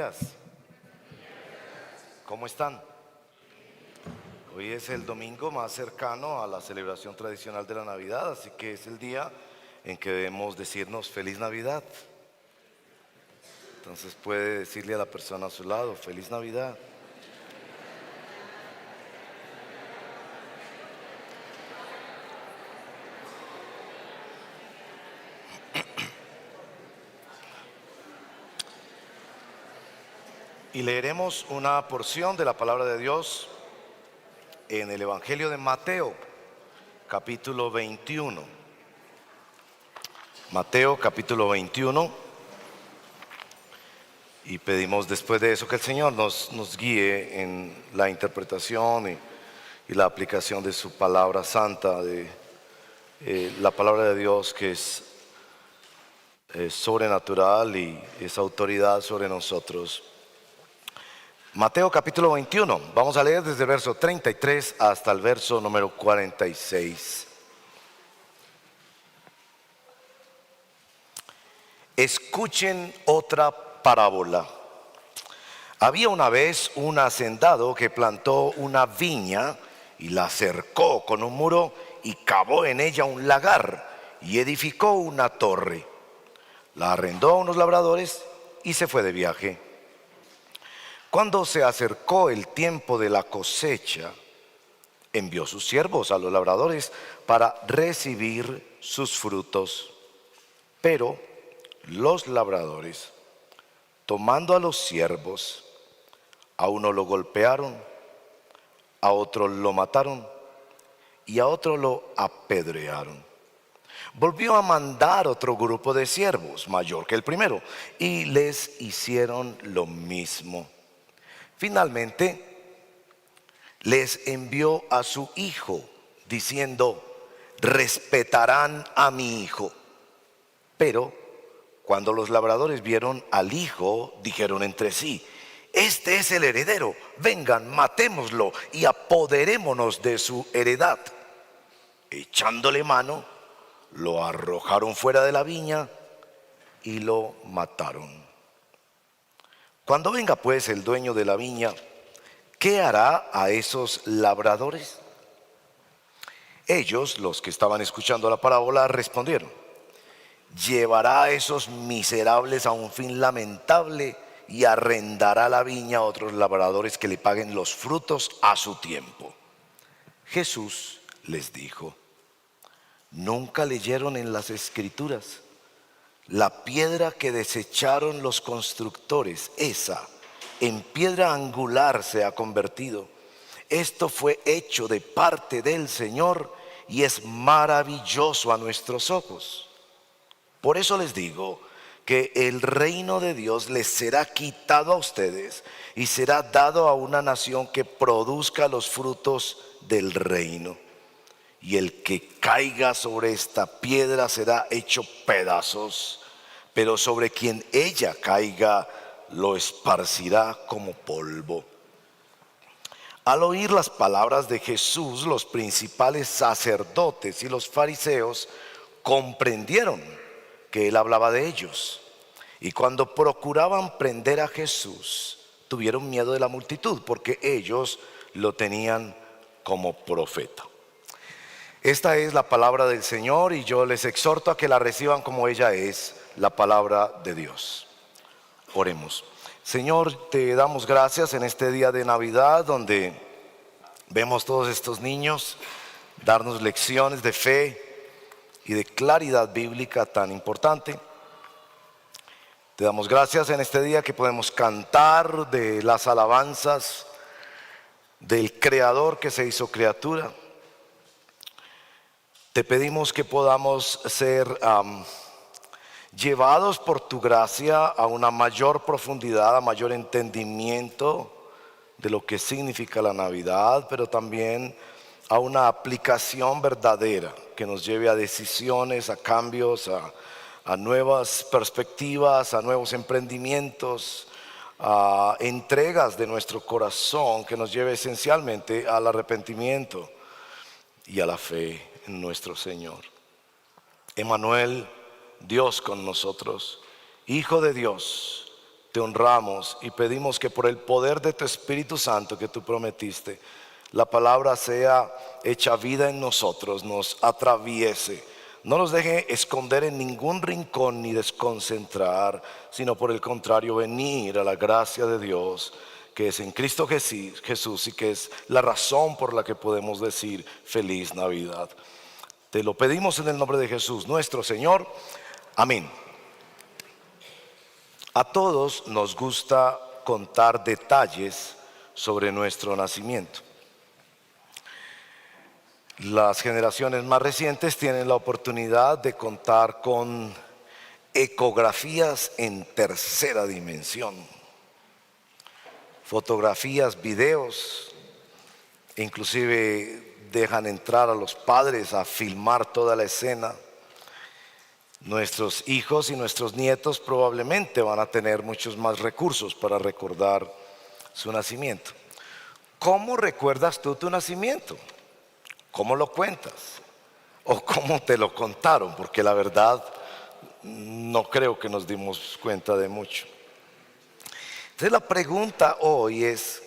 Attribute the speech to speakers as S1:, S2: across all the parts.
S1: días. ¿Cómo están? Hoy es el domingo más cercano a la celebración tradicional de la Navidad, así que es el día en que debemos decirnos feliz Navidad. Entonces puede decirle a la persona a su lado, feliz Navidad. Y leeremos una porción de la palabra de Dios en el Evangelio de Mateo, capítulo 21. Mateo, capítulo 21. Y pedimos después de eso que el Señor nos guíe en la interpretación y la aplicación de su palabra santa, de la palabra de Dios que es sobrenatural y es autoridad sobre nosotros. Mateo capítulo 21, vamos a leer desde el verso 33 hasta el verso número 46. Escuchen otra parábola. Había una vez un hacendado que plantó una viña y la cercó con un muro y cavó en ella un lagar y edificó una torre. La arrendó a unos labradores y se fue de viaje. Cuando se acercó el tiempo de la cosecha, envió sus siervos a los labradores para recibir sus frutos. Pero los labradores, tomando a los siervos, a uno lo golpearon, a otro lo mataron y a otro lo apedrearon. Volvió a mandar otro grupo de siervos, mayor que el primero, y les hicieron lo mismo. Finalmente, les envió a su hijo, diciendo, respetarán a mi hijo. Pero cuando los labradores vieron al hijo, dijeron entre sí, este es el heredero, vengan, matémoslo y apoderémonos de su heredad. Echándole mano, lo arrojaron fuera de la viña y lo mataron. Cuando venga pues el dueño de la viña, ¿qué hará a esos labradores? Ellos, los que estaban escuchando la parábola, respondieron, llevará a esos miserables a un fin lamentable y arrendará la viña a otros labradores que le paguen los frutos a su tiempo. Jesús les dijo, ¿nunca leyeron en las Escrituras? La piedra que desecharon los constructores, esa en piedra angular se ha convertido. Esto fue hecho de parte del Señor y es maravilloso a nuestros ojos. Por eso les digo que el reino de Dios les será quitado a ustedes y será dado a una nación que produzca los frutos del reino. Y el que caiga sobre esta piedra será hecho pedazos, pero sobre quien ella caiga lo esparcirá como polvo. Al oír las palabras de Jesús, los principales sacerdotes y los fariseos comprendieron que él hablaba de ellos. Y cuando procuraban prender a Jesús, tuvieron miedo de la multitud, porque ellos lo tenían como profeta. Esta es la palabra del Señor y yo les exhorto a que la reciban como ella es, la palabra de Dios. Oremos. Señor, te damos gracias en este día de Navidad donde vemos todos estos niños darnos lecciones de fe y de claridad bíblica tan importante. Te damos gracias en este día que podemos cantar de las alabanzas del Creador que se hizo criatura. Te pedimos que podamos ser llevados por tu gracia a una mayor profundidad, a mayor entendimiento de lo que significa la Navidad, pero también a una aplicación verdadera que nos lleve a decisiones, a cambios, a nuevas perspectivas, a nuevos emprendimientos, a entregas de nuestro corazón que nos lleve esencialmente al arrepentimiento y a la fe en nuestro Señor. Emmanuel, Dios con nosotros, Hijo de Dios, te honramos y pedimos que por el poder de tu Espíritu Santo que tú prometiste, la palabra sea hecha vida en nosotros, nos atraviese, no nos deje esconder en ningún rincón ni desconcentrar, sino por el contrario venir a la gracia de Dios que es en Cristo Jesús y que es la razón por la que podemos decir feliz Navidad. Te lo pedimos en el nombre de Jesús, nuestro Señor. Amén. A todos nos gusta contar detalles sobre nuestro nacimiento. Las generaciones más recientes tienen la oportunidad de contar con ecografías en tercera dimensión, fotografías, videos, inclusive dejan entrar a los padres a filmar toda la escena. Nuestros hijos y nuestros nietos probablemente van a tener muchos más recursos para recordar su nacimiento. ¿Cómo recuerdas tú tu nacimiento? ¿Cómo lo cuentas? ¿O cómo te lo contaron? Porque la verdad no creo que nos dimos cuenta de mucho. Entonces la pregunta hoy es,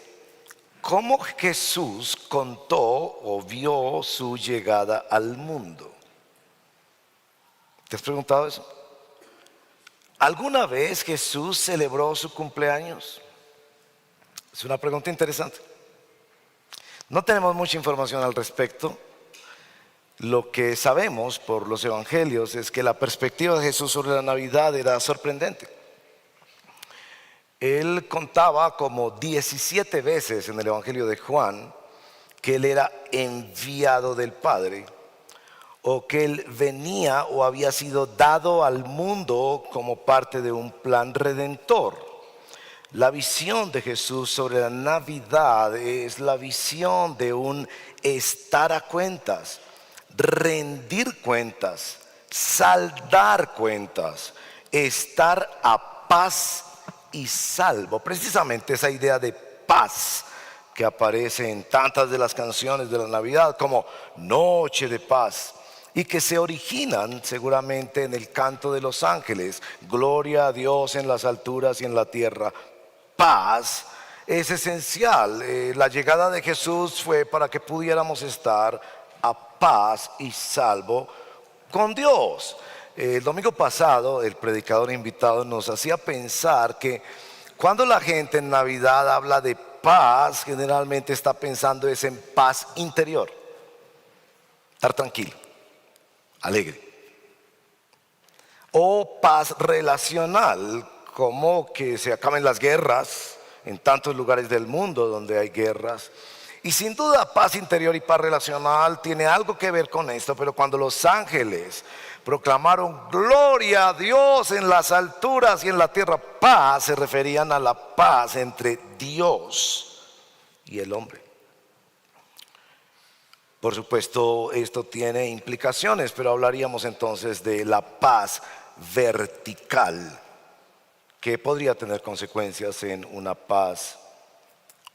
S1: ¿cómo Jesús contó o vio su llegada al mundo? ¿Te has preguntado eso? ¿Alguna vez Jesús celebró su cumpleaños? Es una pregunta interesante. No tenemos mucha información al respecto. Lo que sabemos por los evangelios es que la perspectiva de Jesús sobre la Navidad era sorprendente. Él contaba como 17 veces en el evangelio de Juan que él era enviado del Padre, o que él venía o había sido dado al mundo como parte de un plan redentor. La visión de Jesús sobre la Navidad es la visión de un estar a cuentas, rendir cuentas, saldar cuentas, estar a paz y salvo. Precisamente esa idea de paz que aparece en tantas de las canciones de la Navidad como Noche de Paz, y que se originan seguramente en el canto de los ángeles. Gloria a Dios en las alturas y en la tierra, paz. Es esencial. La llegada de Jesús fue para que pudiéramos estar a paz y salvo con Dios. El domingo pasado el predicador invitado nos hacía pensar que cuando la gente en Navidad habla de paz, generalmente está pensando es en paz interior, estar tranquilo, alegre, o paz relacional, como que se acaben las guerras en tantos lugares del mundo donde hay guerras. Y sin duda paz interior y paz relacional tiene algo que ver con esto, pero cuando los ángeles proclamaron gloria a Dios en las alturas y en la tierra paz, se referían a la paz entre Dios y el hombre. Por supuesto, esto tiene implicaciones, pero hablaríamos entonces de la paz vertical, que podría tener consecuencias en una paz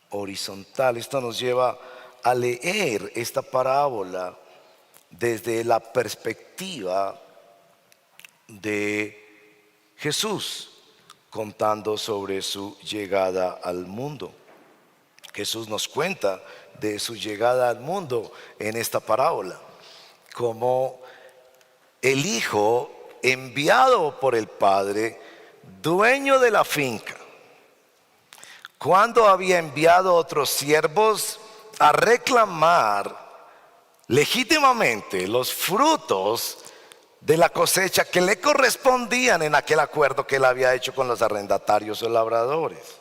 S1: horizontal. Esto nos lleva a leer esta parábola desde la perspectiva de Jesús, contando sobre su llegada al mundo. Jesús nos cuenta de su llegada al mundo en esta parábola, como el hijo enviado por el padre, dueño de la finca, cuando había enviado a otros siervos a reclamar legítimamente los frutos de la cosecha que le correspondían en aquel acuerdo que él había hecho con los arrendatarios o labradores.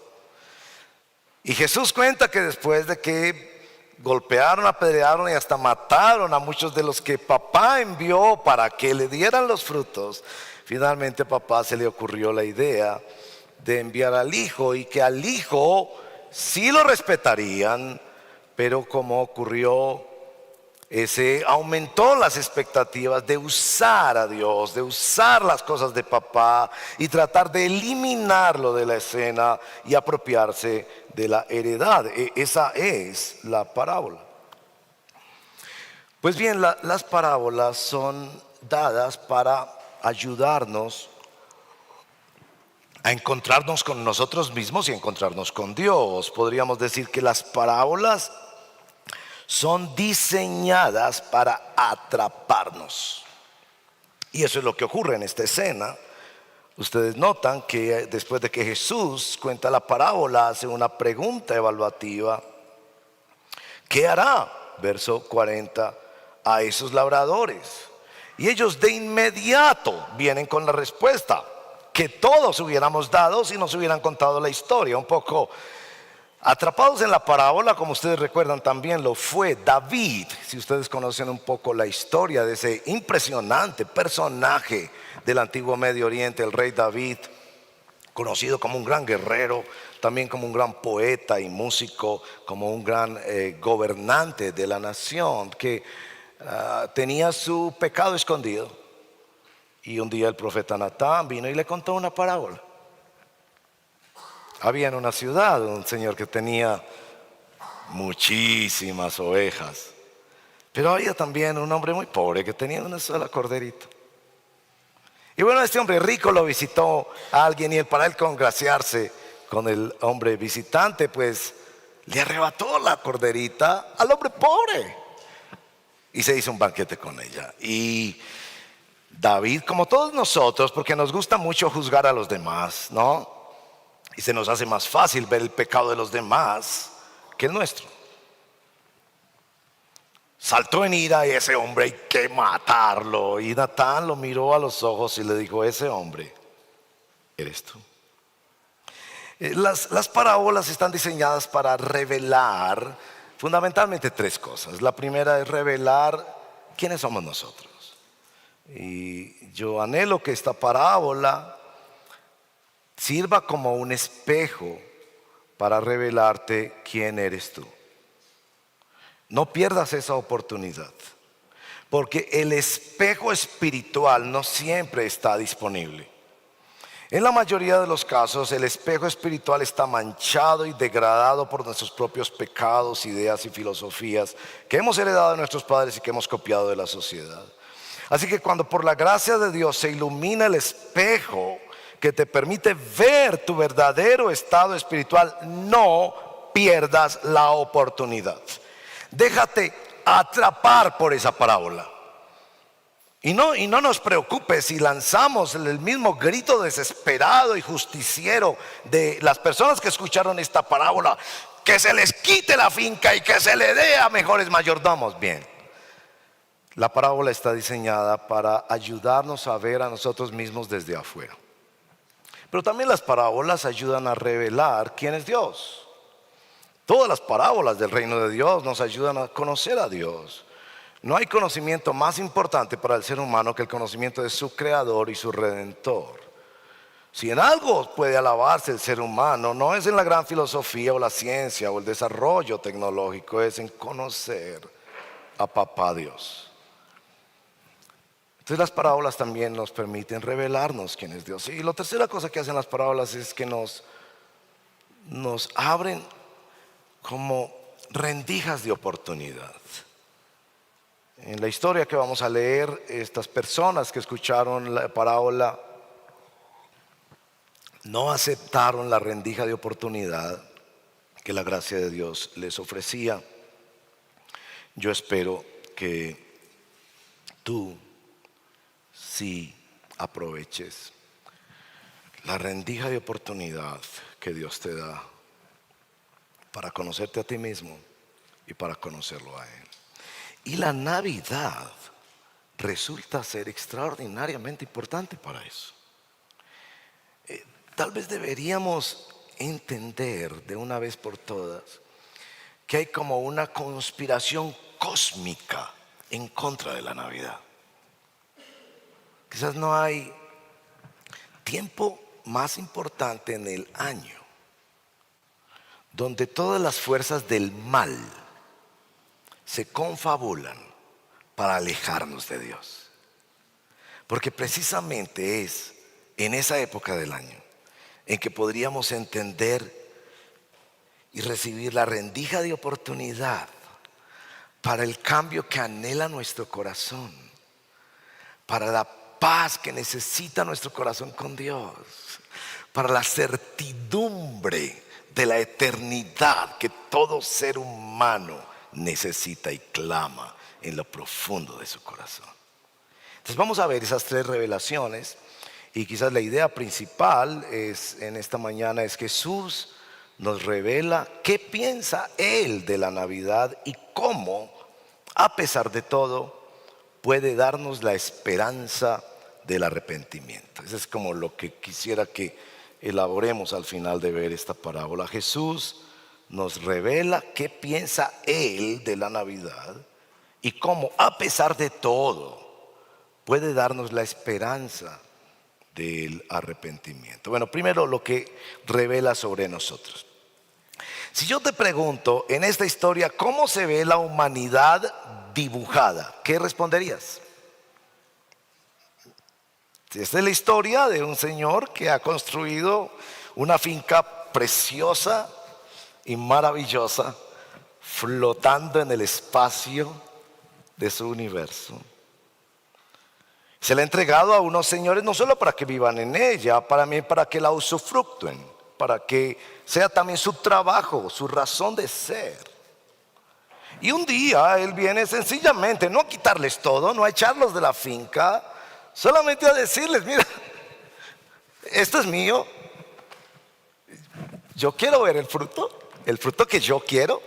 S1: Y Jesús cuenta que después de que golpearon, apedrearon y hasta mataron a muchos de los que papá envió para que le dieran los frutos, finalmente a papá se le ocurrió la idea de enviar al hijo, y que al hijo sí lo respetarían, pero como ocurrió, ese aumentó las expectativas de usar a Dios, de usar las cosas de papá y tratar de eliminarlo de la escena y apropiarse de la heredad. Esa es la parábola. Pues bien, las parábolas son dadas para ayudarnos a encontrarnos con nosotros mismos y a encontrarnos con Dios. Podríamos decir que las parábolas son diseñadas para atraparnos. Y eso es lo que ocurre en esta escena. Ustedes notan que después de que Jesús cuenta la parábola, hace una pregunta evaluativa. ¿Qué hará? Verso 40, a esos labradores. Y ellos de inmediato vienen con la respuesta que todos hubiéramos dado si nos hubieran contado la historia. Un poco atrapados en la parábola, como ustedes recuerdan también lo fue David. Si ustedes conocen un poco la historia de ese impresionante personaje del antiguo Medio Oriente, el rey David, conocido como un gran guerrero, también como un gran poeta y músico, como un gran gobernante de la nación, que tenía su pecado escondido. Y un día el profeta Natán vino y le contó una parábola. Había en una ciudad un señor que tenía muchísimas ovejas, pero había también un hombre muy pobre que tenía una sola corderita. Y bueno, este hombre rico lo visitó a alguien, y para él congraciarse con el hombre visitante, pues le arrebató la corderita al hombre pobre y se hizo un banquete con ella. Y David, como todos nosotros, porque nos gusta mucho juzgar a los demás, ¿no? Y se nos hace más fácil ver el pecado de los demás que el nuestro. Saltó en ira y ese hombre hay que matarlo. Y Natán lo miró a los ojos y le dijo: ese hombre eres tú. Las parábolas están diseñadas para revelar fundamentalmente tres cosas. La primera es revelar quiénes somos nosotros. Y yo anhelo que esta parábola sirva como un espejo para revelarte quién eres tú. No pierdas esa oportunidad, porque el espejo espiritual no siempre está disponible. En la mayoría de los casos, el espejo espiritual está manchado y degradado por nuestros propios pecados, ideas y filosofías que hemos heredado de nuestros padres y que hemos copiado de la sociedad. Así que cuando por la gracia de Dios se ilumina el espejo que te permite ver tu verdadero estado espiritual, no pierdas la oportunidad. Déjate atrapar por esa parábola. Y no nos preocupe si lanzamos el mismo grito desesperado y justiciero de las personas que escucharon esta parábola: que se les quite la finca y que se le dé a mejores mayordomos. Bien, la parábola está diseñada para ayudarnos a ver a nosotros mismos desde afuera. Pero también las parábolas ayudan a revelar quién es Dios. Todas las parábolas del reino de Dios nos ayudan a conocer a Dios. No hay conocimiento más importante para el ser humano que el conocimiento de su creador y su redentor. Si en algo puede alabarse el ser humano, no es en la gran filosofía o la ciencia o el desarrollo tecnológico, es en conocer a Papá Dios. Entonces las parábolas también nos permiten revelarnos quién es Dios. Y la tercera cosa que hacen las parábolas es que nos abren como rendijas de oportunidad. En la historia que vamos a leer, estas personas que escucharon la parábola no aceptaron la rendija de oportunidad que la gracia de Dios les ofrecía. Yo espero que tú sí aproveches la rendija de oportunidad que Dios te da para conocerte a ti mismo y para conocerlo a Él. Y la Navidad resulta ser extraordinariamente importante para eso. Tal vez deberíamos entender de una vez por todas que hay como una conspiración cósmica en contra de la Navidad. Quizás no hay tiempo más importante en el año donde todas las fuerzas del mal se confabulan para alejarnos de Dios. Porque precisamente es en esa época del año en que podríamos entender y recibir la rendija de oportunidad para el cambio que anhela nuestro corazón, para la paz que necesita nuestro corazón con Dios, para la certidumbre de la eternidad que todo ser humano necesita y clama en lo profundo de su corazón. Entonces vamos a ver esas tres revelaciones, y quizás la idea principal en esta mañana es que Jesús nos revela qué piensa Él de la Navidad y cómo, a pesar de todo, puede darnos la esperanza del arrepentimiento. Eso es como lo que quisiera que elaboremos al final de ver esta parábola. Jesús nos revela qué piensa Él de la Navidad y cómo, a pesar de todo, puede darnos la esperanza del arrepentimiento. Bueno, primero lo que revela sobre nosotros. Si yo te pregunto en esta historia cómo se ve la humanidad dibujada, ¿qué responderías? Esta es la historia de un señor que ha construido una finca preciosa y maravillosa, flotando en el espacio de su universo. Se le ha entregado a unos señores no solo para que vivan en ella, para que la usufructuen, para que sea también su trabajo, su razón de ser. Y un día Él viene sencillamente, no a quitarles todo, no a echarlos de la finca, solamente a decirles: mira, esto es mío, yo quiero ver el fruto que yo quiero,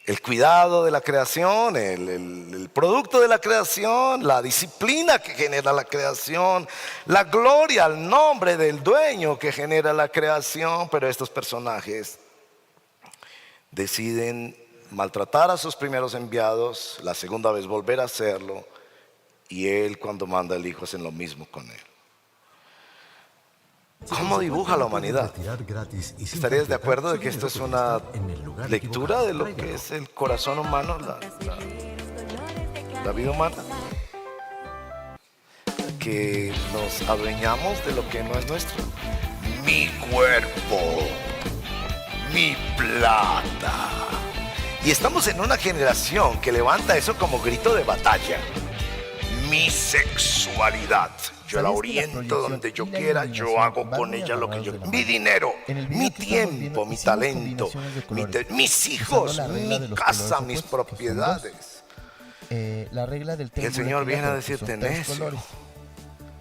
S1: el cuidado de la creación, el producto de la creación, la disciplina que genera la creación, la gloria al nombre del dueño que genera la creación. Pero estos personajes deciden maltratar a sus primeros enviados, la segunda vez volver a hacerlo, y Él, cuando manda al Hijo, hacen lo mismo con Él. ¿Cómo dibuja la humanidad? ¿Estarías de acuerdo de que esto es una lectura de lo que es el corazón humano, la vida humana? Que nos adueñamos de lo que no es nuestro. Mi cuerpo, mi plata. Y estamos en una generación que levanta eso como grito de batalla. Mi sexualidad, yo la oriento donde yo quiera, yo hago con ella lo que yo quiera. Mi dinero, mi tiempo, mi talento, mis hijos, mi casa, mis propiedades.
S2: La regla del
S1: Y el Señor viene a decirte: necio,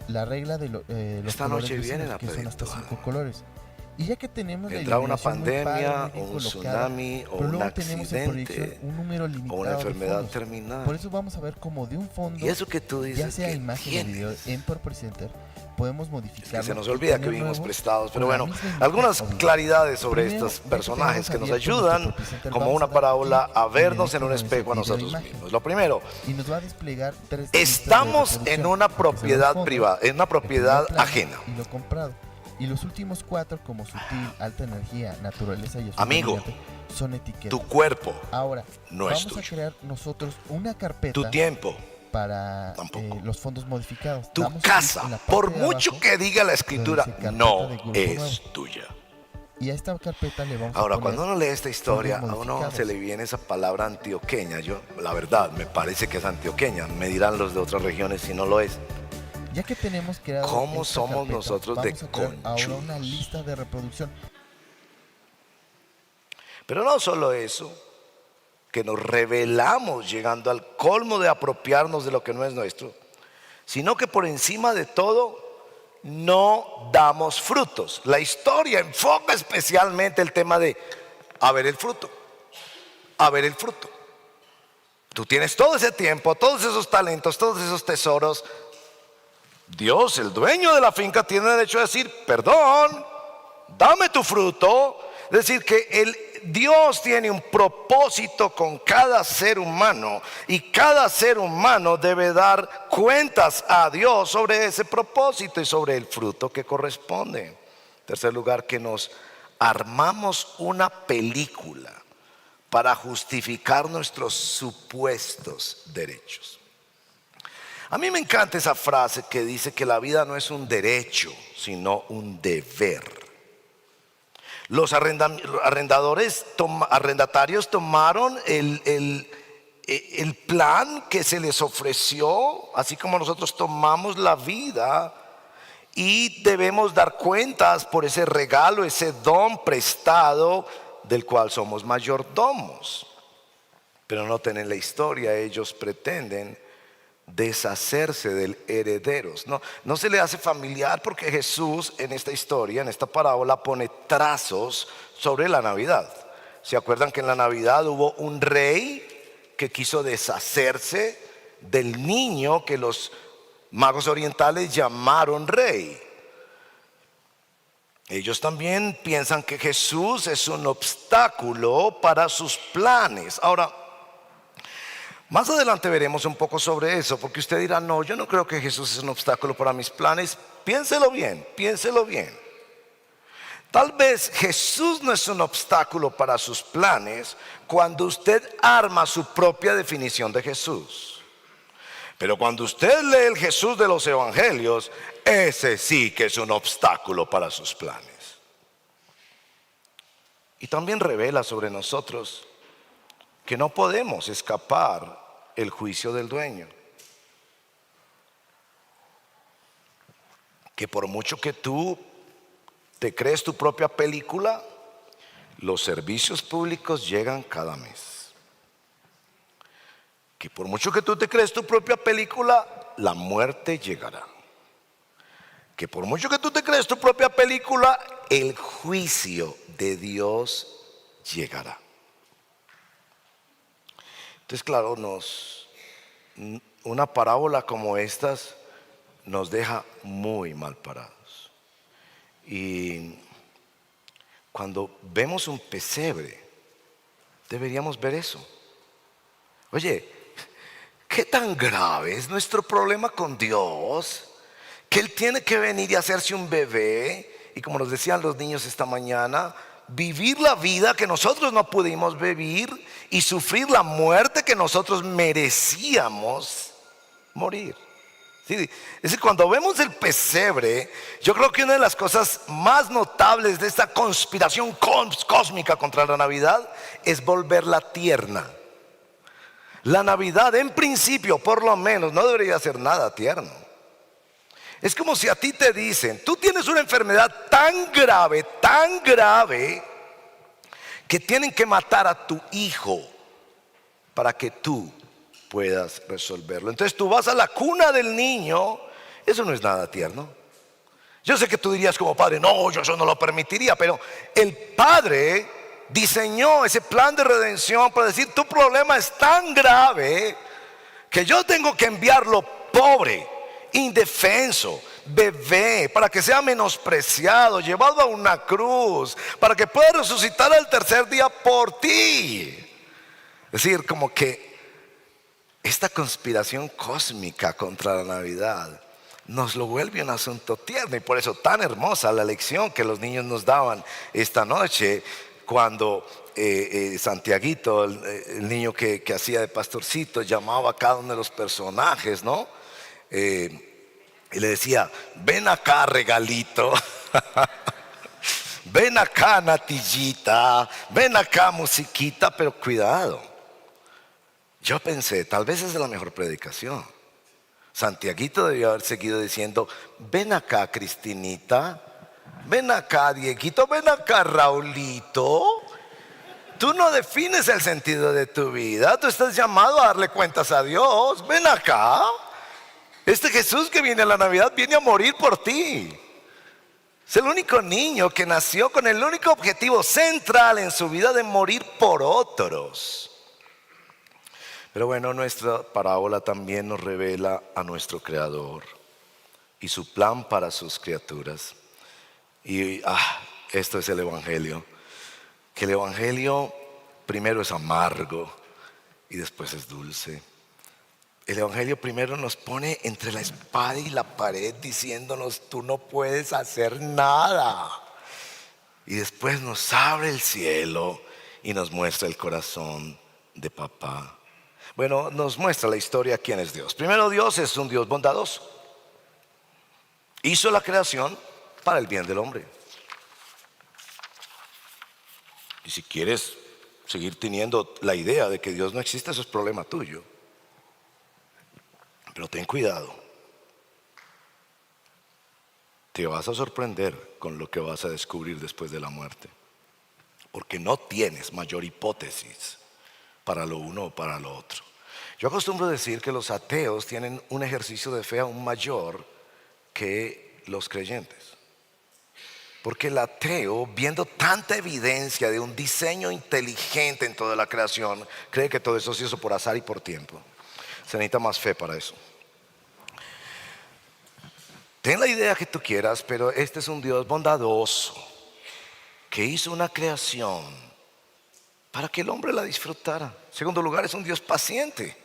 S2: la regla de los
S1: esta noche vienen a
S2: que son
S1: pedir
S2: hasta
S1: tu
S2: 5
S1: alma.
S2: colores. Y ya que tenemos
S1: Vendrá una
S2: iluminación muy
S1: pandemia,
S2: padre, muy
S1: un
S2: bien
S1: tsunami,
S2: colocada,
S1: o
S2: pero
S1: un
S2: luego tenemos en
S1: accidente,
S2: proyección un número limitado
S1: o una
S2: de
S1: enfermedad
S2: fondos.
S1: terminal.
S2: Por eso vamos a ver cómo de un fondo,
S1: Y eso que tú dices
S2: ya sea
S1: que
S2: imagen o video
S1: tienes,
S2: en PowerPoint, podemos modificarlo.
S1: que se nos
S2: y
S1: olvida que
S2: tener
S1: vivimos
S2: nuevos
S1: prestados. Pero
S2: con la
S1: bueno,
S2: misma imagen
S1: algunas
S2: o video.
S1: claridades sobre
S2: Primero,
S1: estos
S2: ya que
S1: personajes que
S2: tenemos
S1: nos
S2: abierto nuestro
S1: ayudan,
S2: PowerPoint,
S1: como
S2: vamos
S1: una
S2: a dar
S1: parábola,
S2: clic
S1: a
S2: en
S1: vernos
S2: el
S1: en un
S2: icono de
S1: espejo a
S2: video
S1: nosotros
S2: imagen.
S1: mismos. Lo primero,
S2: Y nos va a desplegar tres
S1: estamos
S2: listas de
S1: en una
S2: reproducción, que son los
S1: propiedad
S2: fondos,
S1: privada, en una
S2: el
S1: propiedad
S2: primer plano
S1: ajena.
S2: y lo comprado. Y los últimos 4, como sutil, alta energía, naturaleza y azul
S1: Amigo,
S2: brillante, son etiquetas.
S1: tu cuerpo
S2: Ahora,
S1: no es
S2: vamos a
S1: tuyo.
S2: crear nosotros una carpeta
S1: Tu tiempo
S2: para
S1: tampoco.
S2: los fondos modificados.
S1: Tu
S2: Damos clic
S1: casa,
S2: en la parte
S1: por
S2: de
S1: mucho
S2: abajo,
S1: que diga la escritura,
S2: donde dice carpeta
S1: no
S2: de grupo
S1: es
S2: nuevo.
S1: tuya.
S2: Y a esta carpeta le vamos
S1: Ahora,
S2: a poner
S1: cuando uno lee esta historia, a
S2: fondos
S1: uno
S2: modificados.
S1: se le viene esa palabra antioqueña. Yo, la verdad, me parece que es antioqueña. Me dirán los de otras regiones si no lo es.
S2: Ya que tenemos creado
S1: ¿Cómo
S2: esta
S1: somos
S2: carpeta,
S1: nosotros de
S2: vamos a crear ahora una
S1: conchudos?
S2: lista de reproducción.
S1: Pero no solo eso, que nos revelamos llegando al colmo de apropiarnos de lo que no es nuestro, sino que por encima de todo no damos frutos. La historia enfoca especialmente el tema de a ver el fruto, a ver el fruto. Tú tienes todo ese tiempo, todos esos talentos, todos esos tesoros. Dios, el dueño de la finca, tiene derecho a decir: perdón, dame tu fruto. Es decir, que Dios tiene un propósito con cada ser humano, y cada ser humano debe dar cuentas a Dios sobre ese propósito y sobre el fruto que corresponde. En tercer lugar, que nos armamos una película para justificar nuestros supuestos derechos. A mí me encanta esa frase que dice que la vida no es un derecho, sino un deber. Los arrendatarios tomaron el plan que se les ofreció, así como nosotros tomamos la vida, y debemos dar cuentas por ese regalo, ese don prestado del cual somos mayordomos. Pero noten en la historia, ellos pretenden deshacerse del herederos. No se le hace familiar porque Jesús en esta historia, en esta parábola, pone trazos sobre la Navidad. ¿Se acuerdan que en la Navidad hubo un rey que quiso deshacerse del niño que los magos orientales llamaron rey? Ellos también piensan que Jesús es un obstáculo para sus planes. Ahora, más adelante veremos un poco sobre eso, porque usted dirá, no, yo no creo que Jesús es un obstáculo para mis planes. Piénselo bien, piénselo bien. Tal vez Jesús no es un obstáculo para sus planes cuando usted arma su propia definición de Jesús. Pero cuando usted lee el Jesús de los evangelios, ese sí que es un obstáculo para sus planes. Y también revela sobre nosotros que no podemos escapar el juicio del dueño. Que por mucho que tú te crees tu propia película, los servicios públicos llegan cada mes. Que por mucho que tú te crees tu propia película, la muerte llegará. Que por mucho que tú te crees tu propia película, el juicio de Dios llegará. Entonces, claro, una parábola como estas nos deja muy mal parados. Y cuando vemos un pesebre, deberíamos ver eso. Oye, ¿qué tan grave es nuestro problema con Dios? Que Él tiene que venir y hacerse un bebé, y como nos decían los niños esta mañana, vivir la vida que nosotros no pudimos vivir y sufrir la muerte que nosotros merecíamos morir. Sí, es decir, cuando vemos el pesebre, yo creo que una de las cosas más notables de esta conspiración cósmica contra la Navidad es volverla tierna. La Navidad, en principio, por lo menos, no debería ser nada tierno. Es como si a ti te dicen, tú tienes una enfermedad tan grave, que tienen que matar a tu hijo para que tú puedas resolverlo. Entonces tú vas a la cuna del niño. Eso no es nada tierno. Yo sé que tú dirías como padre, no, yo eso no lo permitiría, pero el padre diseñó ese plan de redención para decir, tu problema es tan grave que yo tengo que enviarlo pobre, indefenso, bebé, para que sea menospreciado, llevado a una cruz, para que pueda resucitar al tercer día por ti. Es decir, como que esta conspiración cósmica contra la Navidad nos lo vuelve un asunto tierno, y por eso tan hermosa la lección que los niños nos daban esta noche cuando Santiaguito, el niño que hacía de pastorcito, llamaba a cada uno de los personajes, ¿no? Y le decía, ven acá regalito, ven acá natillita, ven acá musiquita, pero cuidado. Yo pensé, tal vez es la mejor predicación. Santiaguito debió haber seguido diciendo, ven acá Cristinita, ven acá Dieguito, ven acá Raulito. Tú no defines el sentido de tu vida, tú estás llamado a darle cuentas a Dios. Ven acá. Este Jesús que viene a la Navidad viene a morir por ti. Es el único niño que nació con el único objetivo central en su vida de morir por otros. Pero bueno, nuestra parábola también nos revela a nuestro Creador y su plan para sus criaturas. Y esto es el Evangelio. Que el Evangelio primero es amargo y después es dulce. El Evangelio primero nos pone entre la espada y la pared diciéndonos, tú no puedes hacer nada. Y después nos abre el cielo y nos muestra el corazón de papá. Bueno, nos muestra la historia quién es Dios. Primero, Dios es un Dios bondadoso. Hizo la creación para el bien del hombre. Y si quieres seguir teniendo la idea de que Dios no existe, eso es problema tuyo. Pero ten cuidado. Te vas a sorprender con lo que vas a descubrir después de la muerte, porque no tienes mayor hipótesis para lo uno o para lo otro. Yo acostumbro decir que los ateos tienen un ejercicio de fe aún mayor que los creyentes. Porque el ateo, viendo tanta evidencia de un diseño inteligente en toda la creación, cree que todo eso se hizo por azar y por tiempo. Se necesita más fe para eso. Ten la idea que tú quieras, pero este es un Dios bondadoso que hizo una creación para que el hombre la disfrutara. En segundo lugar, es un Dios paciente.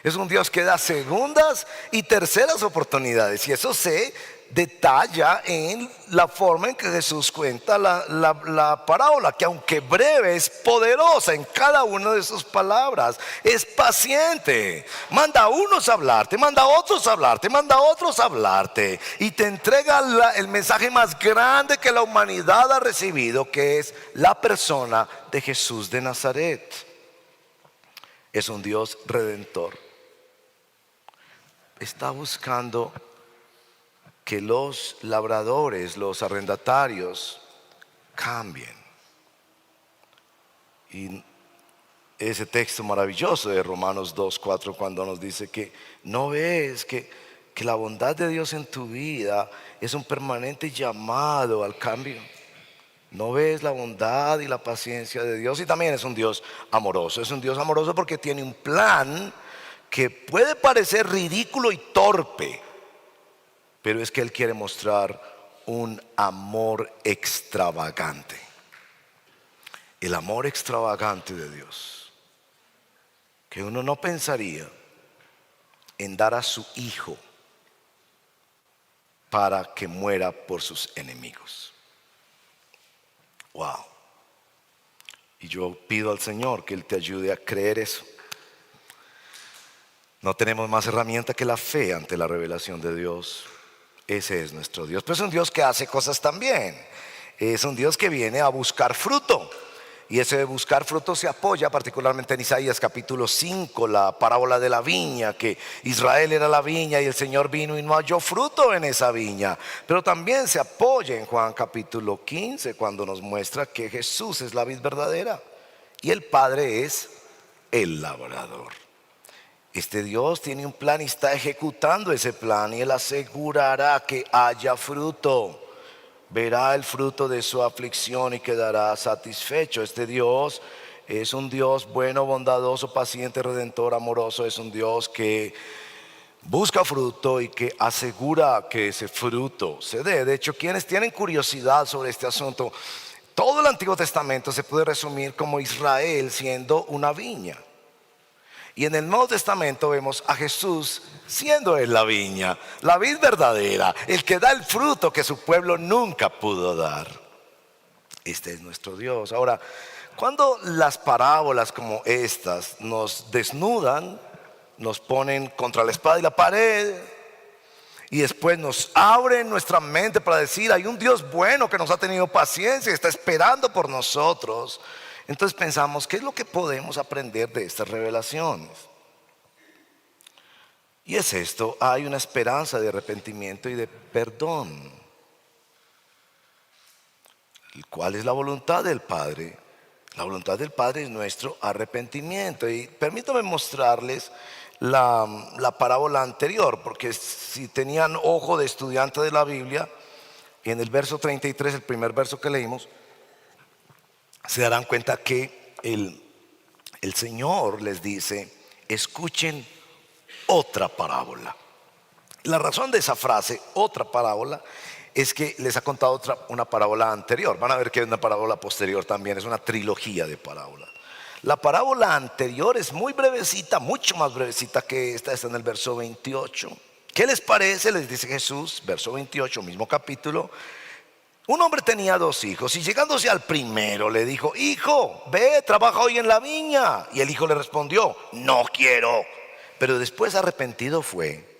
S1: Es un Dios que da segundas y terceras oportunidades. Y eso se detalla en la forma en que Jesús cuenta la parábola, que aunque breve es poderosa en cada una de sus palabras. Es paciente. Manda a unos a hablarte, manda a otros a hablarte, manda a otros a hablarte. Y te entrega el mensaje más grande que la humanidad ha recibido, que es la persona de Jesús de Nazaret. Es un Dios redentor. Está buscando que los labradores, los arrendatarios cambien. Y ese texto maravilloso de Romanos 2:4, cuando nos dice que no ves que la bondad de Dios en tu vida es un permanente llamado al cambio. No ves la bondad y la paciencia de Dios. Y también es un Dios amoroso. Es un Dios amoroso porque tiene un plan que puede parecer ridículo y torpe, pero es que Él quiere mostrar un amor extravagante. El amor extravagante de Dios, que uno no pensaría en dar a su hijo para que muera por sus enemigos. Wow. Y yo pido al Señor que Él te ayude a creer eso. No tenemos más herramienta que la fe ante la revelación de Dios. Ese es nuestro Dios. Pero es un Dios que hace cosas también. Es un Dios que viene a buscar fruto. Y ese de buscar fruto se apoya particularmente en Isaías capítulo 5, la parábola de la viña, que Israel era la viña y el Señor vino y no halló fruto en esa viña. Pero también se apoya en Juan capítulo 15, cuando nos muestra que Jesús es la vid verdadera y el Padre es el labrador. Este Dios tiene un plan y está ejecutando ese plan, y Él asegurará que haya fruto. Verá el fruto de su aflicción y quedará satisfecho. Este Dios es un Dios bueno, bondadoso, paciente, redentor, amoroso. Es un Dios que busca fruto y que asegura que ese fruto se dé. De hecho, quienes tienen curiosidad sobre este asunto, todo el Antiguo Testamento se puede resumir como Israel siendo una viña. Y en el Nuevo Testamento vemos a Jesús siendo Él la viña, la vid verdadera, el que da el fruto que su pueblo nunca pudo dar. Este es nuestro Dios. Ahora, cuando las parábolas como estas nos desnudan, nos ponen contra la espada y la pared, y después nos abren nuestra mente para decir, hay un Dios bueno que nos ha tenido paciencia y está esperando por nosotros. Entonces pensamos, ¿qué es lo que podemos aprender de estas revelaciones? Y es esto: hay una esperanza de arrepentimiento y de perdón. ¿Cuál es la voluntad del Padre? La voluntad del Padre es nuestro arrepentimiento. Y permítame mostrarles la parábola anterior, porque si tenían ojo de estudiante de la Biblia, en el verso 33, el primer verso que leímos, se darán cuenta que el Señor les dice: escuchen otra parábola. La razón de esa frase, otra parábola, es que les ha contado una parábola anterior. Van a ver que hay una parábola posterior también. Es una trilogía de parábolas. La parábola anterior es muy brevecita, mucho más brevecita que esta. Está en el verso 28. ¿Qué les parece? Les dice Jesús, verso 28, mismo capítulo. Un hombre tenía 2 hijos, y llegándose al primero le dijo: hijo, ve, trabaja hoy en la viña. Y el hijo le respondió: no quiero. Pero después arrepentido fue.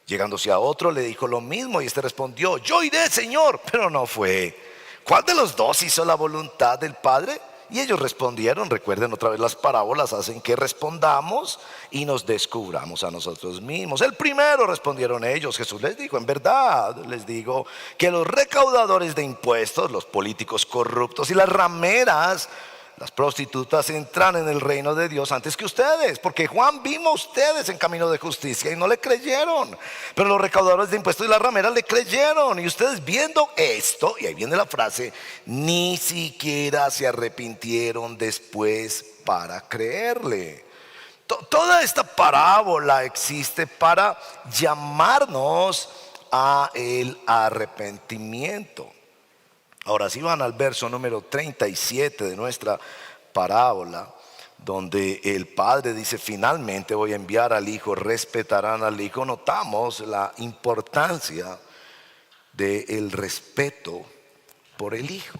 S1: Llegándose a otro le dijo lo mismo, y este respondió: yo iré, Señor. Pero no fue. ¿Cuál de los 2 hizo la voluntad del Padre? Y ellos respondieron. Recuerden otra vez, las parábolas hacen que respondamos y nos descubramos a nosotros mismos. El primero, respondieron ellos. Jesús les dijo: en verdad les digo que los recaudadores de impuestos, los políticos corruptos y las rameras, las prostitutas, entran en el reino de Dios antes que ustedes, porque Juan vino a ustedes en camino de justicia y no le creyeron, pero los recaudadores de impuestos y las rameras le creyeron. Y ustedes, viendo esto, y ahí viene la frase, ni siquiera se arrepintieron después para creerle. Toda esta parábola existe para llamarnos a el arrepentimiento. Ahora, si van al verso número 37 de nuestra parábola, donde el padre dice: finalmente voy a enviar al hijo, respetarán al hijo, notamos la importancia del respeto por el hijo.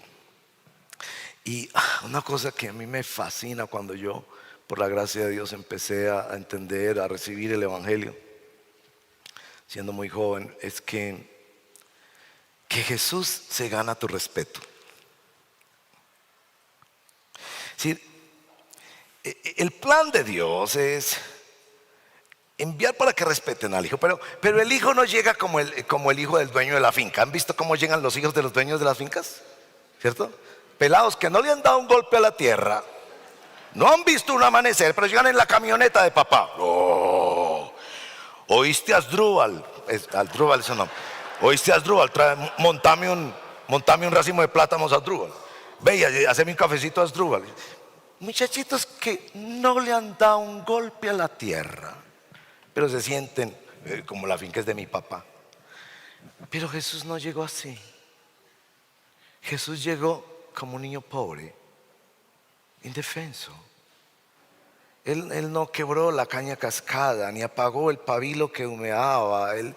S1: Y una cosa que a mí me fascina cuando yo, por la gracia de Dios, empecé a entender, a recibir el evangelio, siendo muy joven, es que Jesús se gana tu respeto. Es decir, el plan de Dios es enviar para que respeten al hijo, pero el hijo no llega como el hijo del dueño de la finca. ¿Han visto cómo llegan los hijos de los dueños de las fincas? ¿Cierto? Pelados que no le han dado un golpe a la tierra, no han visto un amanecer, pero llegan en la camioneta de papá. Oh, ¿oíste a Asdrúbal? Asdrúbal es su nombre. ¿Oíste a Asdrúbal? Montame un racimo de plátanos a Asdrúbal. Ve y haceme un cafecito a Asdrúbal. Muchachitos que no le han dado un golpe a la tierra, pero se sienten como la finca es de mi papá. Pero Jesús no llegó así. Jesús llegó como un niño pobre, indefenso. Él no quebró la caña cascada, ni apagó el pabilo que humeaba. Él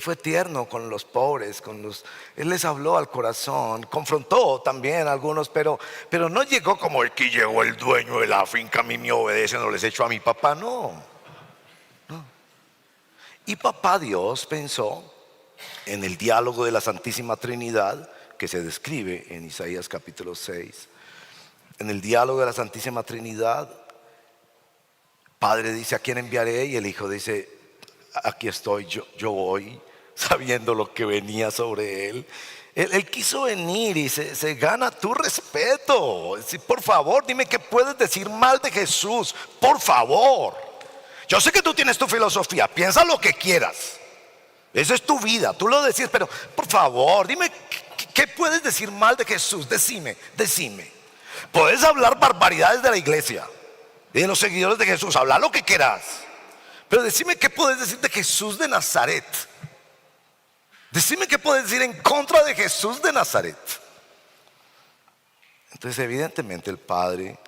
S1: fue tierno con los pobres, Él les habló al corazón, confrontó también a algunos, pero no llegó como el que llegó el dueño de la finca: a mí me obedecen, no les echo a mi papá. No. Y papá Dios pensó en el diálogo de la Santísima Trinidad que se describe en Isaías capítulo 6. En el diálogo de la Santísima Trinidad, Padre dice: ¿a quién enviaré? Y el Hijo dice: aquí estoy, yo voy, sabiendo lo que venía sobre él. Él quiso venir y se gana tu respeto. Por favor, dime qué puedes decir mal de Jesús, por favor. Yo sé que tú tienes tu filosofía, piensa lo que quieras, esa es tu vida, tú lo decís, pero por favor, dime qué puedes decir mal de Jesús. Decime. Puedes hablar barbaridades de la iglesia y de los seguidores de Jesús, habla lo que quieras, pero decime qué puedes decir de Jesús de Nazaret. Decime qué puedes decir en contra de Jesús de Nazaret. Entonces, evidentemente, el Padre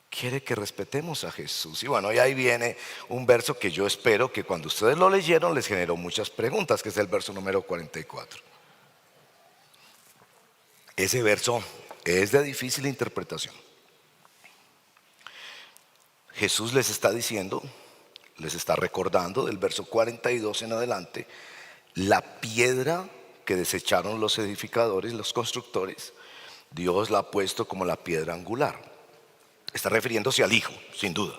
S1: quiere que respetemos a Jesús. Y bueno, y ahí viene un verso que yo espero que cuando ustedes lo leyeron les generó muchas preguntas, que es el verso número 44. Ese verso es de difícil interpretación. Jesús les está diciendo, les está recordando del verso 42 en adelante, la piedra que desecharon los edificadores, los constructores, Dios la ha puesto como la piedra angular. Está refiriéndose al Hijo, sin duda.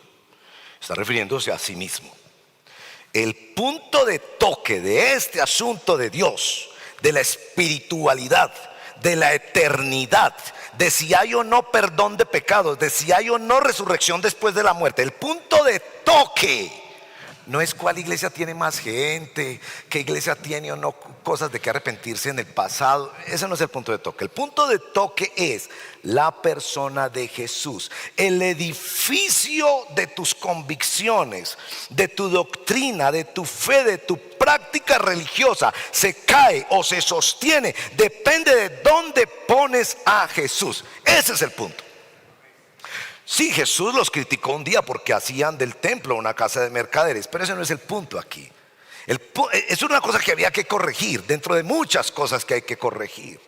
S1: Está refiriéndose a sí mismo. El punto de toque de este asunto de Dios, de la espiritualidad, de la eternidad, de si hay o no perdón de pecados, de si hay o no resurrección después de la muerte. El punto de toque no es cuál iglesia tiene más gente, qué iglesia tiene o no cosas de que arrepentirse en el pasado. Ese no es el punto de toque. El punto de toque es la persona de Jesús. El edificio de tus convicciones, de tu doctrina, de tu fe, de tu práctica religiosa se cae o se sostiene, depende de dónde pones a Jesús. Ese es el punto. Sí, Jesús los criticó un día porque hacían del templo una casa de mercaderes, pero ese no es el punto aquí. Es una cosa que había que corregir dentro de muchas cosas que hay que corregir.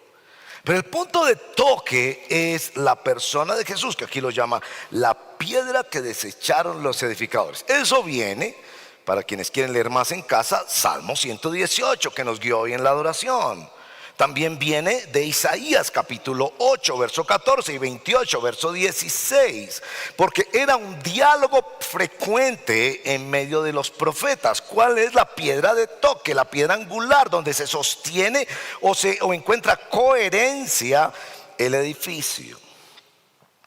S1: Pero el punto de toque es la persona de Jesús, que aquí lo llama la piedra que desecharon los edificadores. Eso viene, para quienes quieren leer más en casa, Salmo 118, que nos guió hoy en la adoración, También viene de Isaías capítulo 8, verso 14 y 28, verso 16, porque era un diálogo frecuente en medio de los profetas. ¿Cuál es la piedra de toque, la piedra angular donde se sostiene o encuentra coherencia el edificio?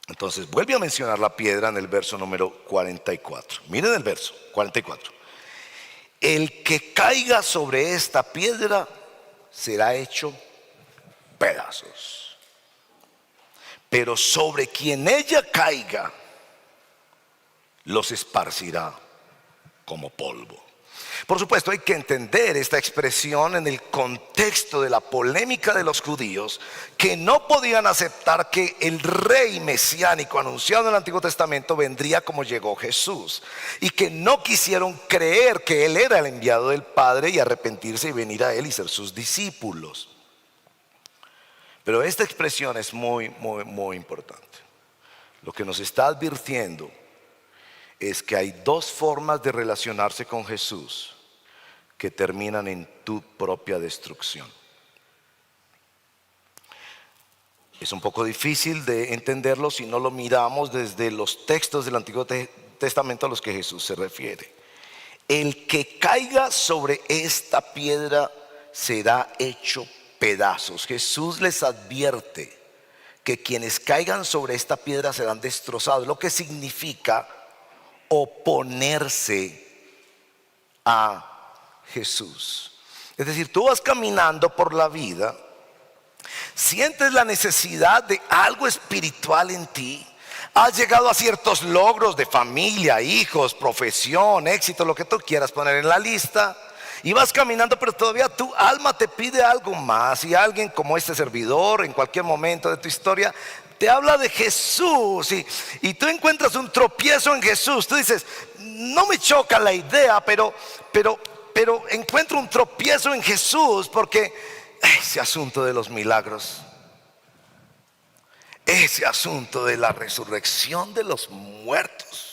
S1: Entonces vuelve a mencionar la piedra en el verso número 44. Miren el verso 44. El que caiga sobre esta piedra será hecho pedazos, pero sobre quien ella caiga los esparcirá como polvo. Por supuesto, hay que entender esta expresión en el contexto de la polémica de los judíos, que no podían aceptar que el rey mesiánico anunciado en el Antiguo Testamento vendría como llegó Jesús, y que no quisieron creer que él era el enviado del Padre y arrepentirse y venir a él y ser sus discípulos. Pero esta expresión es muy importante. Lo que nos está advirtiendo es que hay dos formas de relacionarse con Jesús que terminan en tu propia destrucción. Es un poco difícil de entenderlo si no lo miramos desde los textos del Antiguo Testamento a los que Jesús se refiere. El que caiga sobre esta piedra será hecho pedazos. Jesús les advierte que quienes caigan sobre esta piedra serán destrozados, lo que significa oponerse a Jesús. Es decir, tú vas caminando por la vida, sientes la necesidad de algo espiritual en ti, has llegado a ciertos logros de familia, hijos, profesión, éxito, lo que tú quieras poner en la lista, y vas caminando, pero todavía tu alma te pide algo más. Y alguien como este servidor en cualquier momento de tu historia te habla de Jesús y tú encuentras un tropiezo en Jesús. Tú dices, no me choca la idea, pero encuentro un tropiezo en Jesús, porque ese asunto de los milagros, ese asunto de la resurrección de los muertos,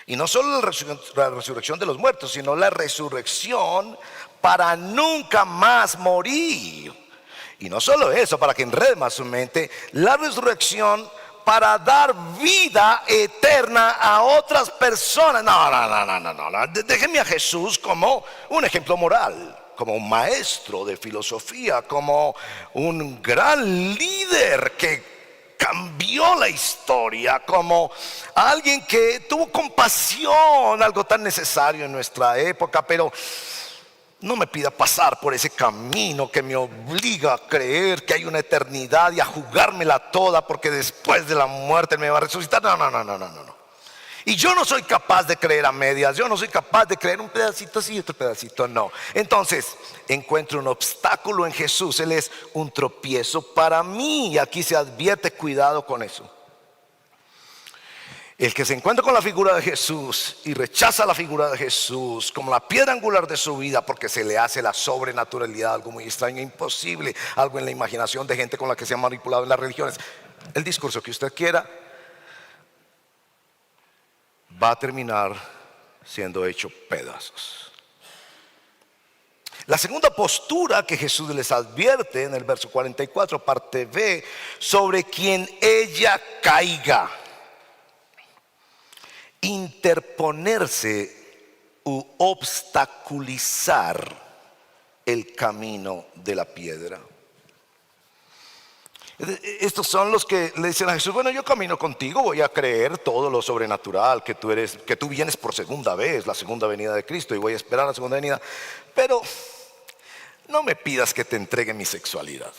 S1: y no solo la resurrección de los muertos, sino la resurrección para nunca más morir. Y no solo eso, para que enrede más su mente, la resurrección para dar vida eterna a otras personas. No. Déjenme a Jesús como un ejemplo moral, como un maestro de filosofía, como un gran líder que cambió la historia, como alguien que tuvo compasión, algo tan necesario en nuestra época. Pero no me pida pasar por ese camino que me obliga a creer que hay una eternidad y a jugármela toda, porque después de la muerte me va a resucitar. No. Y yo no soy capaz de creer a medias. Yo no soy capaz de creer un pedacito sí y otro pedacito no. Entonces encuentro un obstáculo en Jesús. Él es un tropiezo para mí. Y aquí se advierte, cuidado con eso. El que se encuentra con la figura de Jesús y rechaza la figura de Jesús como la piedra angular de su vida, porque se le hace la sobrenaturalidad algo muy extraño, imposible, algo en la imaginación de gente con la que se ha manipulado en las religiones, el discurso que usted quiera, va a terminar siendo hecho pedazos. La segunda postura que Jesús les advierte en el verso 44, parte B, sobre quien ella caiga, interponerse u obstaculizar el camino de la piedra. Estos son los que le dicen a Jesús: bueno, yo camino contigo, voy a creer todo lo sobrenatural, que tú vienes por segunda vez, la segunda venida de Cristo, y voy a esperar la segunda venida, pero no me pidas que te entregue mi sexualidad,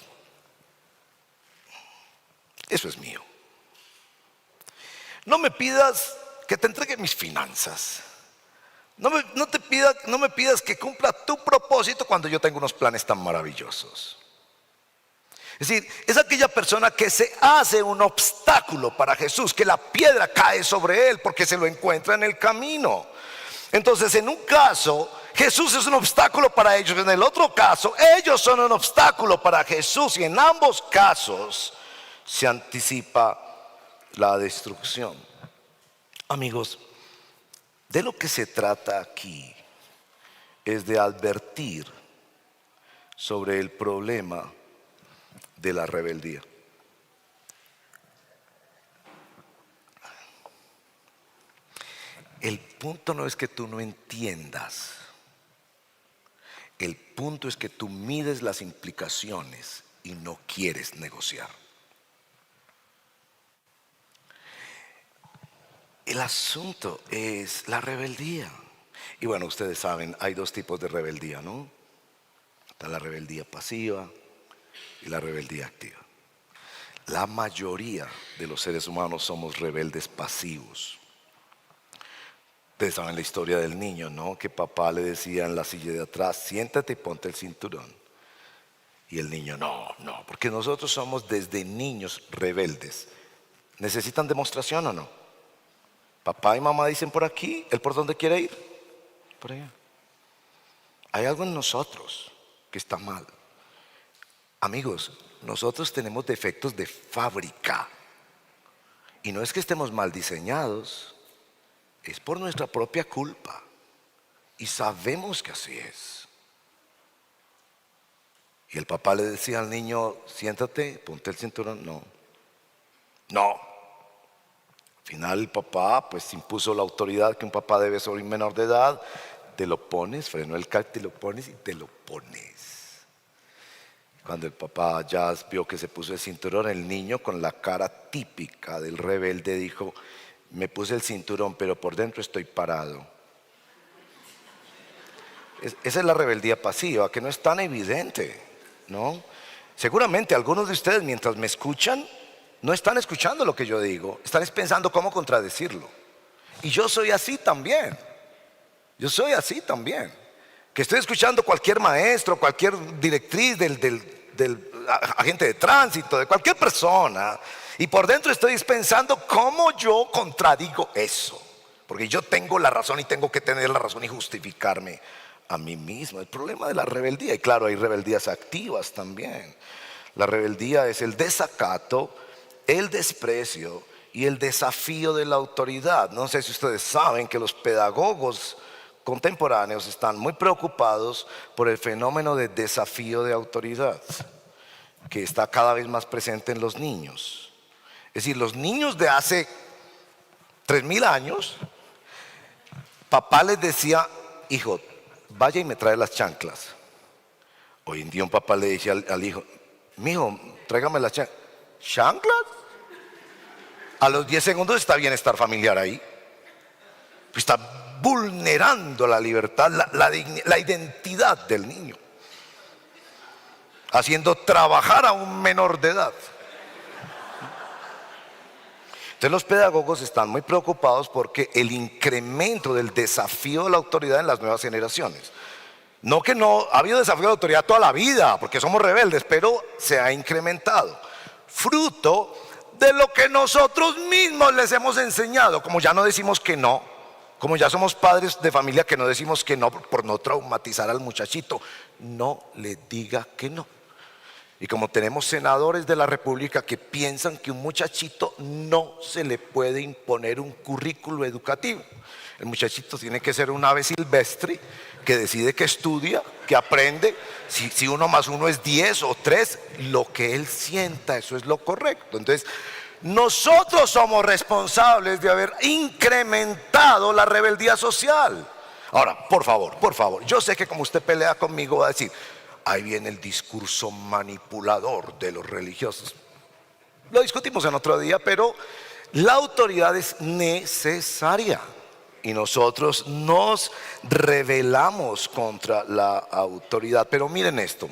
S1: eso es mío. No me pidas que te entregue mis finanzas. No me pidas que cumpla tu propósito cuando yo tengo unos planes tan maravillosos. Es decir, es aquella persona que se hace un obstáculo para Jesús, que la piedra cae sobre él porque se lo encuentra en el camino. Entonces, en un caso, Jesús es un obstáculo para ellos. En el otro caso, ellos son un obstáculo para Jesús. Y en ambos casos se anticipa la destrucción. Amigos, de lo que se trata aquí es de advertir sobre el problema de la rebeldía. El punto no es que tú no entiendas. El punto es que tú mides las implicaciones y no quieres negociar. El asunto es la rebeldía. Y bueno, ustedes saben, hay dos tipos de rebeldía, ¿no? Está la rebeldía pasiva y la rebeldía activa. La mayoría de los seres humanos somos rebeldes pasivos. Ustedes saben la historia del niño, ¿no? Que papá le decía en la silla de atrás, siéntate y ponte el cinturón. Y el niño, no, porque nosotros somos desde niños rebeldes. ¿Necesitan demostración o no? Papá y mamá dicen por aquí, ¿él por dónde quiere ir? Por allá. Hay algo en nosotros que está mal. Amigos, nosotros tenemos defectos de fábrica. Y no es que estemos mal diseñados, es por nuestra propia culpa. Y sabemos que así es. Y el papá le decía al niño, siéntate, ponte el cinturón. No. Al final el papá pues impuso la autoridad que un papá debe sobre un menor de edad. Te lo pones, frenó el carro, te lo pones y te lo pones. Cuando el papá ya vio que se puso el cinturón, el niño con la cara típica del rebelde dijo, me puse el cinturón pero por dentro estoy parado. Esa es la rebeldía pasiva, que no es tan evidente, ¿no? Seguramente algunos de ustedes mientras me escuchan no están escuchando lo que yo digo, están pensando cómo contradecirlo. Y yo soy así también. Que estoy escuchando cualquier maestro, cualquier directriz del agente de tránsito, de cualquier persona, y por dentro estoy pensando cómo yo contradigo eso, porque yo tengo la razón y tengo que tener la razón y justificarme a mí mismo. El problema de la rebeldía, y claro, hay rebeldías activas también. La rebeldía es el desacato, el desprecio y el desafío de la autoridad. No sé si ustedes saben que los pedagogos contemporáneos están muy preocupados por el fenómeno de desafío de autoridad, que está cada vez más presente en los niños. Es decir, los niños de hace 3000 años, papá les decía, hijo, vaya y me trae las chanclas. Hoy en día un papá le dice al hijo, mijo, tráigame las chanclas. ¿Chanclas? A los 10 segundos está bienestar familiar ahí. Está vulnerando la libertad, la identidad del niño, haciendo trabajar a un menor de edad. Entonces los pedagogos están muy preocupados porque el incremento del desafío de la autoridad en las nuevas generaciones. No que no ha habido desafío de la autoridad toda la vida, porque somos rebeldes, pero se ha incrementado. Fruto de lo que nosotros mismos les hemos enseñado, como ya no decimos que no. Como ya somos padres de familia que no decimos que no por no traumatizar al muchachito, no le diga que no. Y como tenemos senadores de la República que piensan que un muchachito no se le puede imponer un currículo educativo. El muchachito tiene que ser un ave silvestre que decide que estudia, que aprende. Si 1 más 1 es 10 o 3, lo que él sienta, eso es lo correcto. Entonces, nosotros somos responsables de haber incrementado la rebeldía social. Ahora, por favor, yo sé que como usted pelea conmigo va a decir, ahí viene el discurso manipulador de los religiosos. Lo discutimos en otro día, pero la autoridad es necesaria y nosotros nos rebelamos contra la autoridad. Pero miren esto,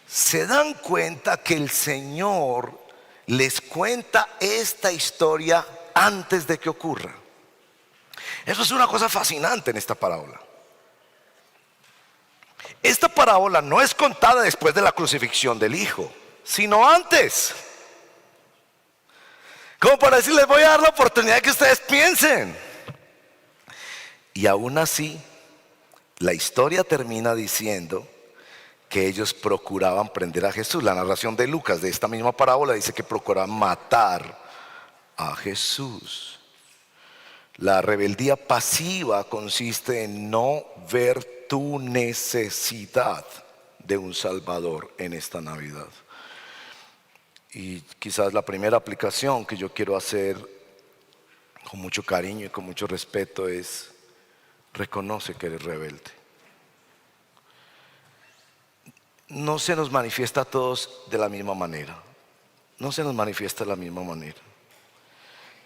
S1: se dan cuenta que el Señor les cuenta esta historia antes de que ocurra. Eso es una cosa fascinante en esta parábola. Esta parábola no es contada después de la crucifixión del Hijo, sino antes. Como para decirles, voy a dar la oportunidad de que ustedes piensen. Y aún así, la historia termina diciendo que ellos procuraban prender a Jesús. La narración de Lucas de esta misma parábola dice que procuraban matar a Jesús. La rebeldía pasiva consiste en no ver tu necesidad de un Salvador en esta Navidad. Y quizás la primera aplicación que yo quiero hacer con mucho cariño y con mucho respeto es: reconoce que eres rebelde. No se nos manifiesta a todos de la misma manera, no se nos manifiesta de la misma manera,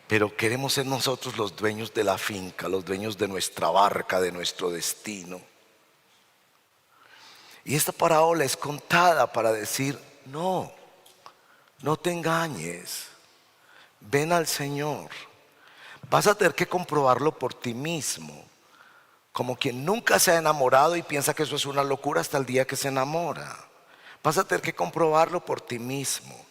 S1: pero queremos ser nosotros los dueños de la finca, los dueños de nuestra barca, de nuestro destino. Y esta parábola es contada para decir: no te engañes, ven al Señor. Vas a tener que comprobarlo por ti mismo, como quien nunca se ha enamorado y piensa que eso es una locura hasta el día que se enamora. Vas a tener que comprobarlo por ti mismo.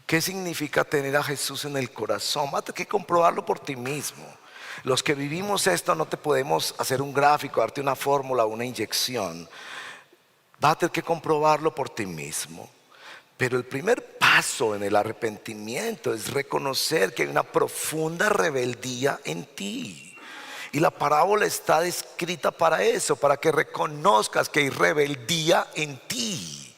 S1: ¿Qué significa tener a Jesús en el corazón? Vas a tener que comprobarlo por ti mismo. Los que vivimos esto no te podemos hacer un gráfico, darte una fórmula, una inyección. Vas a tener que comprobarlo por ti mismo. Pero el primer paso en el arrepentimiento es reconocer que hay una profunda rebeldía en ti. Y la parábola está descrita para eso, para que reconozcas que hay rebeldía en ti.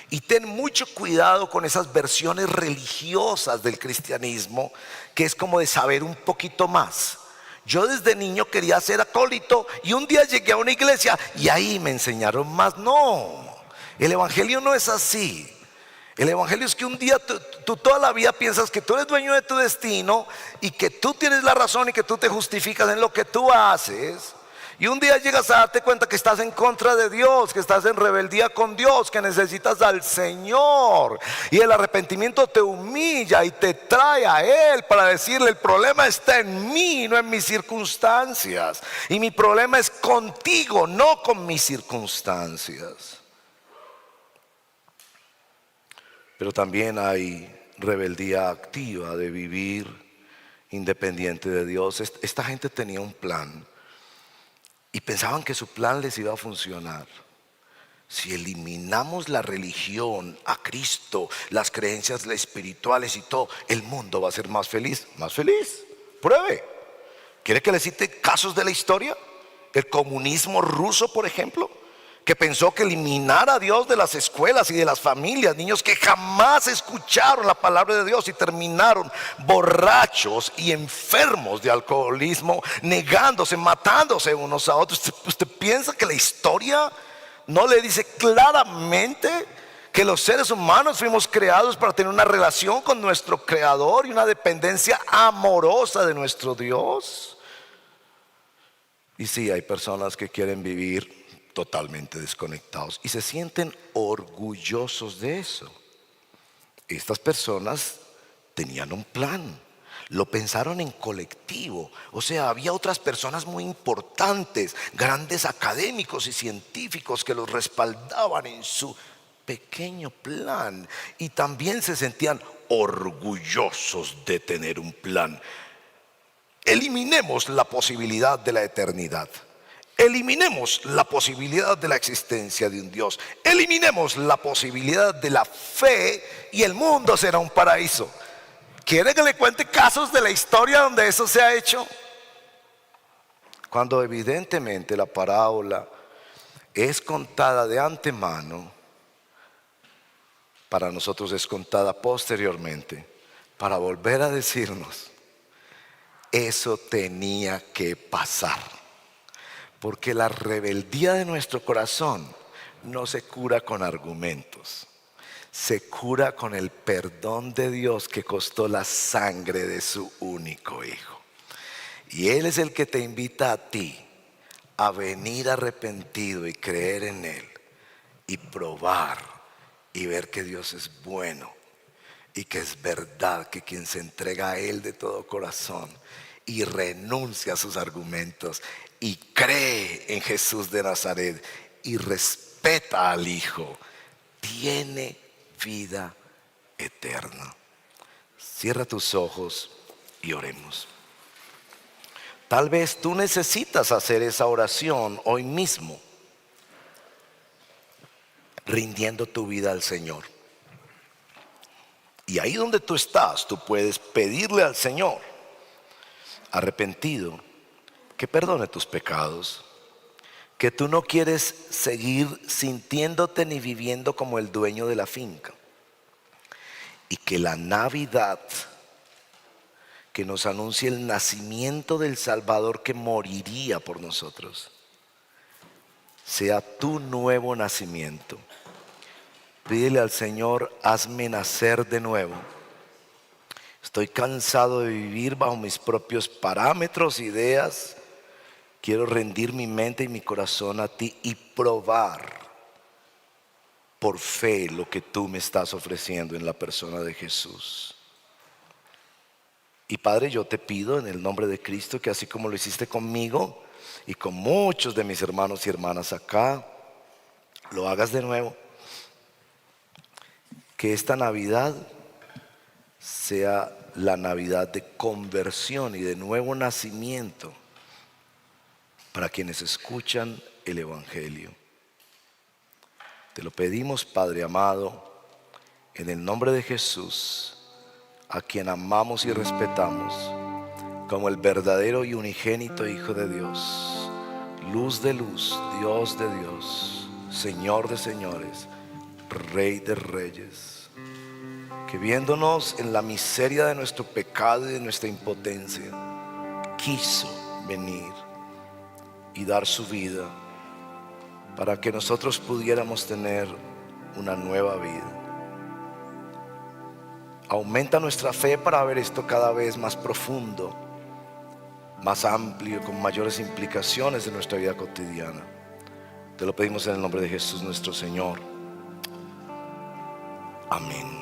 S1: Y ten mucho cuidado con esas versiones religiosas del cristianismo, que es como de saber un poquito más. Yo desde niño quería ser acólito y un día llegué a una iglesia y ahí me enseñaron más. No, el evangelio no es así. El evangelio es que un día tú toda la vida piensas que tú eres dueño de tu destino y que tú tienes la razón y que tú te justificas en lo que tú haces. Y un día llegas a darte cuenta que estás en contra de Dios, que estás en rebeldía con Dios, que necesitas al Señor. Y el arrepentimiento te humilla y te trae a Él para decirle: el problema está en mí, no en mis circunstancias. Y mi problema es contigo, no con mis circunstancias. Pero también hay rebeldía activa de vivir independiente de Dios. Esta gente tenía un plan y pensaban que su plan les iba a funcionar. Si eliminamos la religión, a Cristo, las creencias espirituales y todo, el mundo va a ser más feliz. ¿Más feliz? Pruebe. ¿Quiere que le cite casos de la historia? El comunismo ruso, por ejemplo, que pensó que eliminar a Dios de las escuelas y de las familias, niños que jamás escucharon la palabra de Dios y terminaron borrachos y enfermos de alcoholismo, negándose, matándose unos a otros. ¿Usted piensa que la historia no le dice claramente que los seres humanos fuimos creados para tener una relación con nuestro Creador y una dependencia amorosa de nuestro Dios? Y sí, hay personas que quieren vivir totalmente desconectados y se sienten orgullosos de eso. Estas personas tenían un plan, lo pensaron en colectivo. O sea, había otras personas muy importantes, grandes académicos y científicos que los respaldaban en su pequeño plan y también se sentían orgullosos de tener un plan. Eliminemos la posibilidad de la eternidad. Eliminemos la posibilidad de la existencia de un Dios. Eliminemos la posibilidad de la fe y el mundo será un paraíso. ¿Quiere que le cuente casos de la historia donde eso se ha hecho? Cuando evidentemente la parábola es contada de antemano, para nosotros es contada posteriormente, para volver a decirnos: eso tenía que pasar. Porque la rebeldía de nuestro corazón no se cura con argumentos, se cura con el perdón de Dios que costó la sangre de su único Hijo. Y Él es el que te invita a ti a venir arrepentido y creer en Él y probar y ver que Dios es bueno y que es verdad que quien se entrega a Él de todo corazón y renuncia a sus argumentos y cree en Jesús de Nazaret y respeta al Hijo, tiene vida eterna. Cierra tus ojos y oremos. Tal vez tú necesitas hacer esa oración hoy mismo, rindiendo tu vida al Señor. Y ahí donde tú estás, tú puedes pedirle al Señor, arrepentido, que perdone tus pecados, que tú no quieres seguir sintiéndote ni viviendo como el dueño de la finca. Y que la Navidad, que nos anuncia el nacimiento del Salvador que moriría por nosotros, sea tu nuevo nacimiento. Pídele al Señor, hazme nacer de nuevo. Estoy cansado de vivir bajo mis propios parámetros, ideas. Quiero rendir mi mente y mi corazón a ti y probar por fe lo que tú me estás ofreciendo en la persona de Jesús. Y Padre, yo te pido en el nombre de Cristo que así como lo hiciste conmigo y con muchos de mis hermanos y hermanas acá, lo hagas de nuevo. Que esta Navidad sea la Navidad de conversión y de nuevo nacimiento para quienes escuchan el Evangelio. Te lo pedimos, Padre amado, en el nombre de Jesús, a quien amamos y respetamos como el verdadero y unigénito Hijo de Dios, luz de luz, Dios de Dios, Señor de señores, Rey de reyes, que viéndonos en la miseria de nuestro pecado y de nuestra impotencia, quiso venir y dar su vida para que nosotros pudiéramos tener una nueva vida. Aumenta nuestra fe para ver esto cada vez más profundo, más amplio, con mayores implicaciones en nuestra vida cotidiana. Te lo pedimos en el nombre de Jesús nuestro Señor. Amén.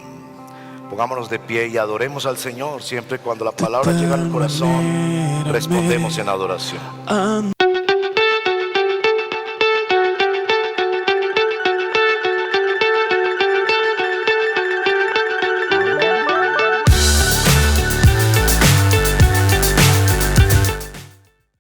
S1: Pongámonos de pie y adoremos al Señor. Siempre cuando la palabra llega al corazón, respondemos en adoración.